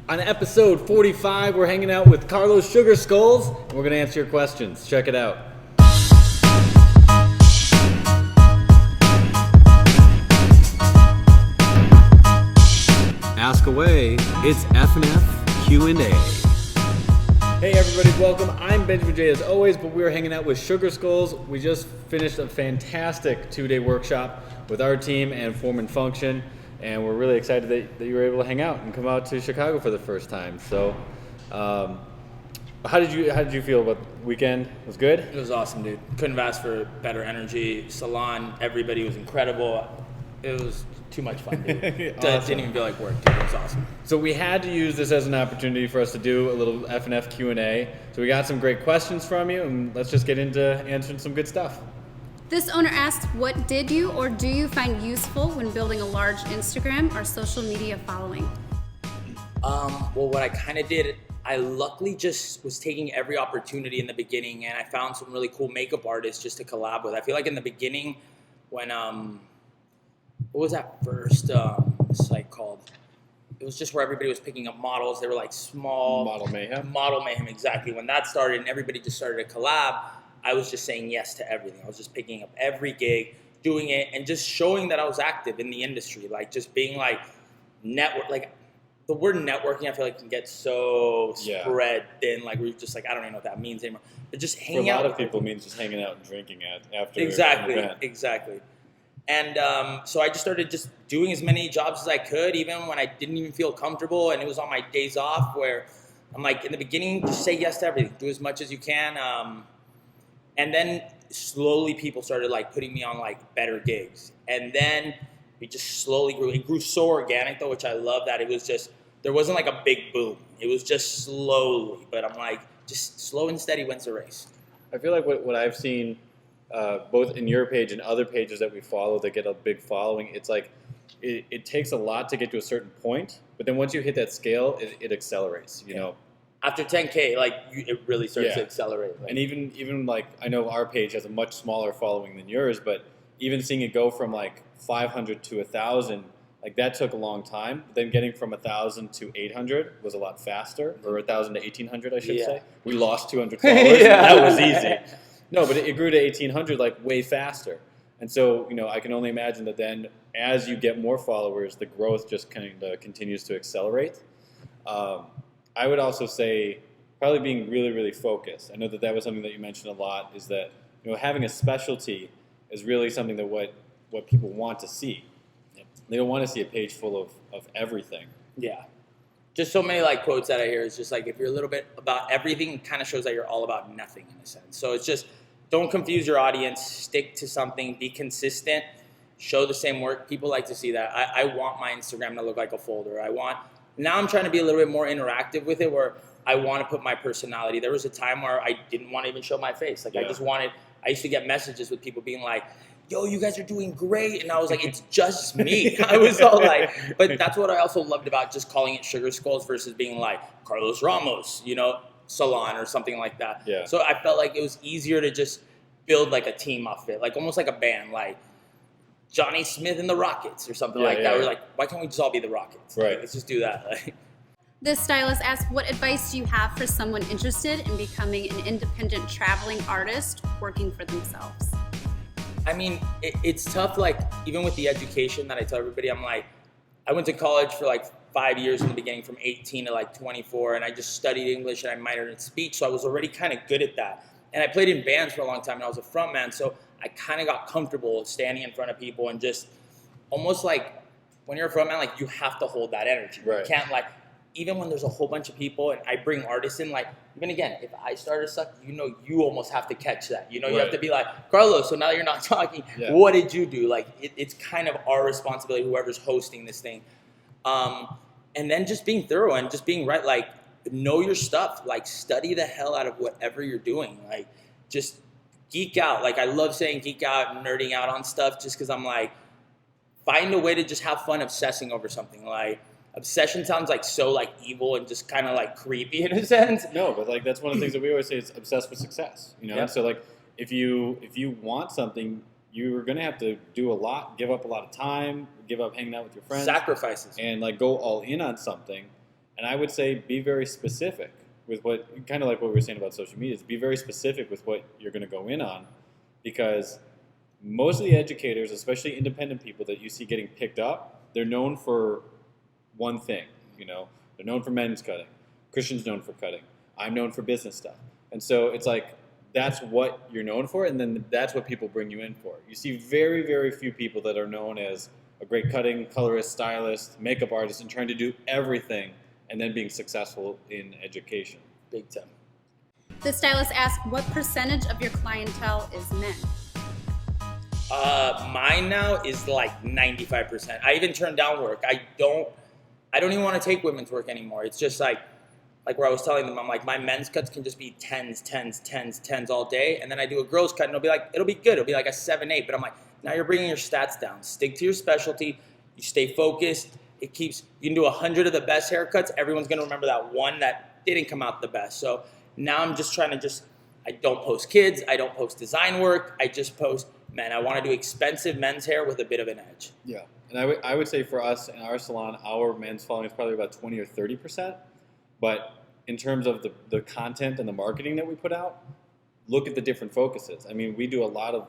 On episode 45, we're hanging out with Carlos Sugar Skulls, and we're going to answer your questions. Check it out. Ask away. It's F&F Q&A. Hey everybody, welcome. I'm Benjamin J as always, but we're hanging out with Sugar Skulls. We just finished a fantastic 2-day workshop with our team and Form and Function, and we're really excited that you were able to hang out and come out to Chicago for the first time. So, how did you feel about the weekend? It was good? It was awesome, dude. Couldn't have asked for better energy. Salon, everybody was incredible. It was too much fun, dude. Awesome. Didn't even feel like work, dude. It was awesome. So we had to use this as an opportunity for us to do a little F&F Q&A. So we got some great questions from you, and let's just get into answering some good stuff. This owner asks, what did you or do you find useful when building a large Instagram or social media following? Well, what I kind of did, I luckily just was taking every opportunity in the beginning, and I found some really cool makeup artists just to collab with. I feel like in the beginning, when what was that first site called? It was just where everybody was picking up models. They were like small. Model Mayhem? Model Mayhem, exactly. When that started and everybody just started to collab, I was just saying yes to everything. I was just picking up every gig, doing it, and just showing that I was active in the industry. Like just being like network, like the word networking, I feel like can get so spread thin. Like we're just like, I don't even know what that means anymore. But just hanging out. For a lot of people, it means just hanging out and drinking after exactly, an event. Exactly. And so I just started just doing as many jobs as I could, even when I didn't even feel comfortable. And it was on my days off where I'm like, in the beginning, just say yes to everything. Do as much as you can. And then slowly people started like putting me on like better gigs. And then it just slowly grew. It grew so organic though, which I love that it was just, there wasn't like a big boom. It was just slowly. But I'm like, just slow and steady wins the race. I feel like what I've seen both in your page and other pages that we follow that get a big following, it's like it takes a lot to get to a certain point, but then once you hit that scale, it accelerates, you know. After After 10K, like it really starts to accelerate. Like. And even like, I know our page has a much smaller following than yours, but even seeing it go from like 500 to 1,000, like that took a long time. Then getting from 1,000 to 800 was a lot faster, or 1,000 to 1,800, I should say. We lost 200 followers. That was easy. No, but it grew to 1,800 like way faster. And so, you know, I can only imagine that then as you get more followers, the growth just kind of continues to accelerate. I would also say probably being really, really focused. I know that was something that you mentioned a lot, is that, you know, having a specialty is really something that what people want to see. They don't want to see a page full of everything. Yeah. Just so many like quotes that I hear is just like, if you're a little bit about everything, it kind of shows that you're all about nothing in a sense. So it's just, don't confuse your audience, stick to something, be consistent, show the same work. People like to see that. I want my Instagram to look like a folder. Now I'm trying to be a little bit more interactive with it, where I want to put my personality. There was a time where I didn't want to even show my face. Like I used to get messages with people being like, yo, you guys are doing great. And I was like, it's just me. I was all like, but that's what I also loved about just calling it Sugar Skulls versus being like Carlos Ramos, you know, Salon or something like that. Yeah. So I felt like it was easier to just build like a team off it, like almost like a band, like Johnny Smith and the Rockets or something like that. We're like, why can't we just all be the Rockets? Right. Like, let's just do that. This stylist asks, what advice do you have for someone interested in becoming an independent traveling artist working for themselves? I mean, it's tough, like, even with the education that I tell everybody, I'm like, I went to college for like 5 years in the beginning, from 18 to like 24, and I just studied English and I minored in speech, so I was already kind of good at that. And I played in bands for a long time, and I was a front man, so I kind of got comfortable standing in front of people and just almost like, when you're a front man, like, you have to hold that energy. Right. You can't, like, even when there's a whole bunch of people and I bring artists in, like, even again, if I start to suck, you know, you almost have to catch that. You know, you have to be like, Carlos, so now that you're not talking, what did you do? Like, it's kind of our responsibility, whoever's hosting this thing. And then just being thorough and just being right, like, know your stuff. Like, study the hell out of whatever you're doing. Like, just geek out. Like, I love saying geek out and nerding out on stuff just because I'm like, find a way to just have fun obsessing over something. Like, obsession sounds like so like evil and just kind of like creepy in a sense. No, but like that's one of the things that we always say is obsessed with success. You know, Yep. so like if you want something, you're gonna have to do a lot, give up a lot of time, give up hanging out with your friends, Sacrifices. and like go all in on something. And I would say be very specific with what, kind of like what we were saying about social media, is be very specific with what you're going to go in on, because most of the educators, especially independent people that you see getting picked up, they're known for one thing. They're known for men's cutting. Christian's known for cutting. I'm known for business stuff. And so it's like, that's what you're known for, and then that's what people bring you in for. You see very, very few people that are known as a great cutting, colorist, stylist, makeup artist, and trying to do everything and then being successful in education. Big time. The stylist asks, what percentage of your clientele is men? Mine now is like 95%. I even turn down work. I don't even want to take women's work anymore. It's just like where I was telling them, I'm like, my men's cuts can just be 10s all day. And then I do a girl's cut and it'll be good. It'll be like a 7-8. But I'm like, now you're bringing your stats down. Stick to your specialty. You stay focused. You can do 100 of the best haircuts. Everyone's going to remember that one that didn't come out the best. So now I'm just trying to I don't post kids. I don't post design work. I just post, man, I want to do expensive men's hair with a bit of an edge. Yeah. And I would say for us in our salon, our men's following is probably about 20 or 30%. But in terms of the content and the marketing that we put out, look at the different focuses. I mean, we do a lot of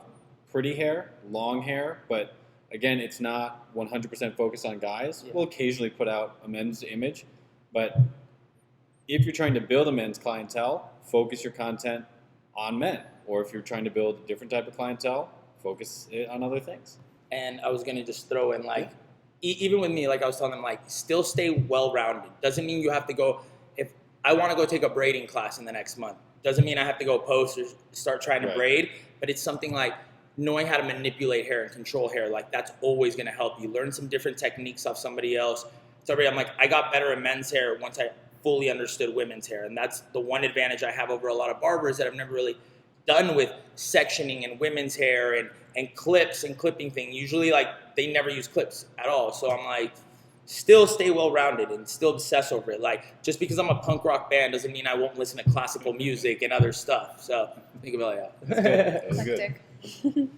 pretty hair, long hair, but again, it's not 100% focused on guys. Yeah. We'll occasionally put out a men's image, but if you're trying to build a men's clientele, focus your content on men. Or if you're trying to build a different type of clientele, focus it on other things. And I was going to just throw in even with me, like I was telling them, still stay well-rounded. Doesn't mean you have to go, if I want to go take a braiding class in the next month, doesn't mean I have to go post or start trying to braid, but it's something like knowing how to manipulate hair and control hair. That's always going to help you learn some different techniques off somebody else. So I'm like, I got better at men's hair once I fully understood women's hair. And that's the one advantage I have over a lot of barbers that I've never really done with sectioning and women's hair and clips and clipping thing. Usually they never use clips at all. So I'm like, still stay well-rounded and still obsess over it. Just because I'm a punk rock band doesn't mean I won't listen to classical music and other stuff. So think about it like that. That's good.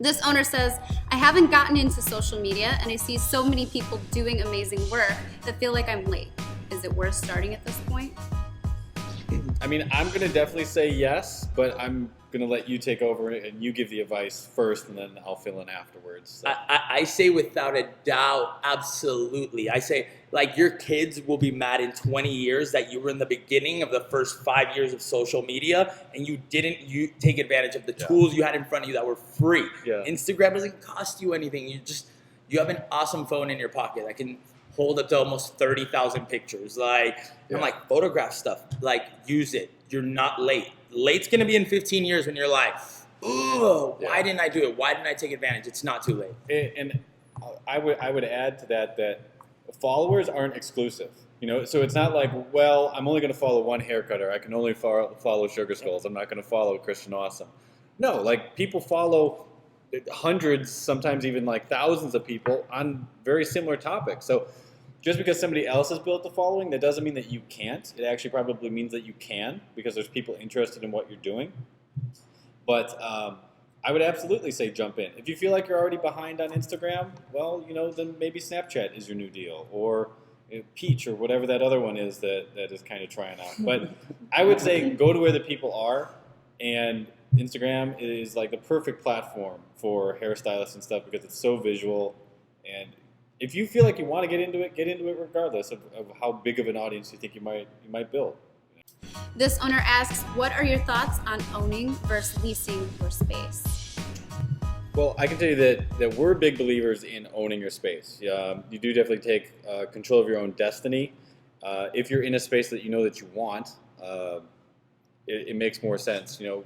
This owner says, I haven't gotten into social media and I see so many people doing amazing work that feel like I'm late. Is it worth starting at this point? I mean, I'm going to definitely say yes, but I'm going to let you take over and you give the advice first, and then I'll fill in afterwards. So. I say without a doubt, absolutely. I say, your kids will be mad in 20 years that you were in the beginning of the first 5 years of social media and you didn't take advantage of the tools you had in front of you that were free. Yeah. Instagram doesn't cost you anything. You have an awesome phone in your pocket that can hold up to almost 30,000 pictures. I'm like, photograph stuff. Use it. You're not late. Late's gonna be in 15 years when you're like, ooh, why didn't I do it? Why didn't I take advantage? It's not too late. And I would add to that followers aren't exclusive. So it's not like, well, I'm only gonna follow one hair cutter. I can only follow Sugar Skulls. I'm not gonna follow Christian Awesome. No, people follow hundreds, sometimes even thousands of people on very similar topics. So just because somebody else has built the following, that doesn't mean that you can't. It actually probably means that you can, because there's people interested in what you're doing. But I would absolutely say jump in. If you feel like you're already behind on Instagram, well, then maybe Snapchat is your new deal, or Peach, or whatever that other one is that is kind of trying out. But I would say go to where the people are, and Instagram is the perfect platform for hairstylists and stuff, because it's so visual. And if you feel like you want to get into it regardless of how big of an audience you think you might build. This owner asks, what are your thoughts on owning versus leasing your space? Well, I can tell you that we're big believers in owning your space. You do definitely take control of your own destiny. If you're in a space that you know that you want, it makes more sense. Our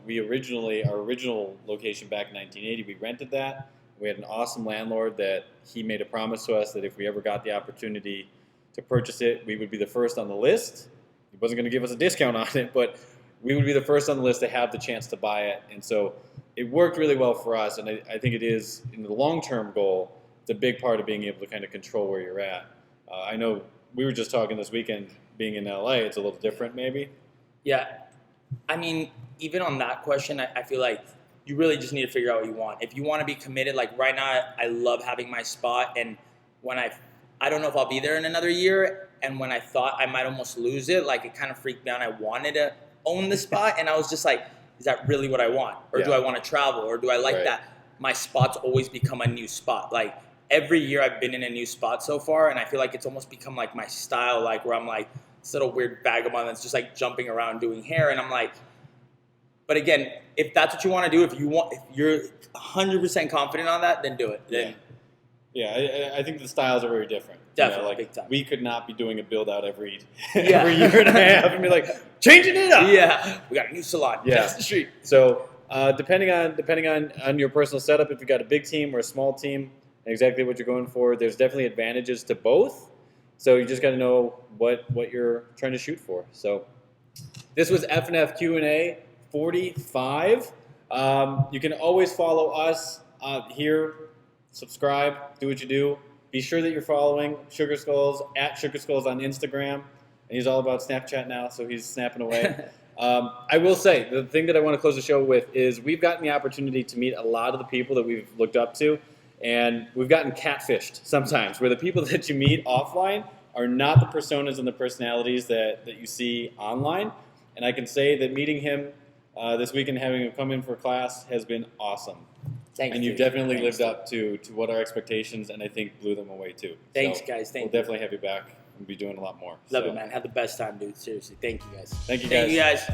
original location back in 1980, we rented that. We had an awesome landlord that he made a promise to us that if we ever got the opportunity to purchase it, we would be the first on the list. He wasn't going to give us a discount on it, but we would be the first on the list to have the chance to buy it. And so it worked really well for us, and I think it is, in the long-term goal, it's a big part of being able to kind of control where you're at. I know we were just talking this weekend, being in LA, it's a little different maybe. Yeah. I mean, even on that question, I feel like you really just need to figure out what you want. If you want to be committed, right now, I love having my spot. And when I I don't know if I'll be there in another year. And when I thought I might almost lose it, like it kind of freaked me out. I wanted to own the spot, and I was just like, is that really what I want? Or do I want to travel? Or do I like that my spots always become a new spot? Like every year I've been in a new spot so far, and I feel like it's almost become like my style, like where I'm like this little weird vagabond that's just like jumping around doing hair. And I'm like, but again, if that's what you want to do, if you're 100% confident on that, then do it. Then I think the styles are very different. Definitely, big time. We could not be doing a build out every Yeah. every year and a half and be like changing it up. Yeah, we got a new salon across the street. So depending on your personal setup, if you got a big team or a small team, and exactly what you're going for, there's definitely advantages to both. So you just got to know what you're trying to shoot for. So this was F&F Q&A 45. You can always follow us here. Subscribe. Do what you do. Be sure that you're following Sugar Skulls at Sugar Skulls on Instagram. And he's all about Snapchat now, so he's snapping away. I will say, the thing that I want to close the show with is we've gotten the opportunity to meet a lot of the people that we've looked up to, and we've gotten catfished sometimes, where the people that you meet offline are not the personas and the personalities that you see online. And I can say that meeting him this week and having him come in for class has been awesome. Thanks, and you've definitely lived up to what our expectations, and I think blew them away too. Thanks, so guys. We'll definitely have you back and be doing a lot more. Love it, man. Have the best time, dude. Seriously. Thank you, guys. Thank you, guys. Thank you, guys.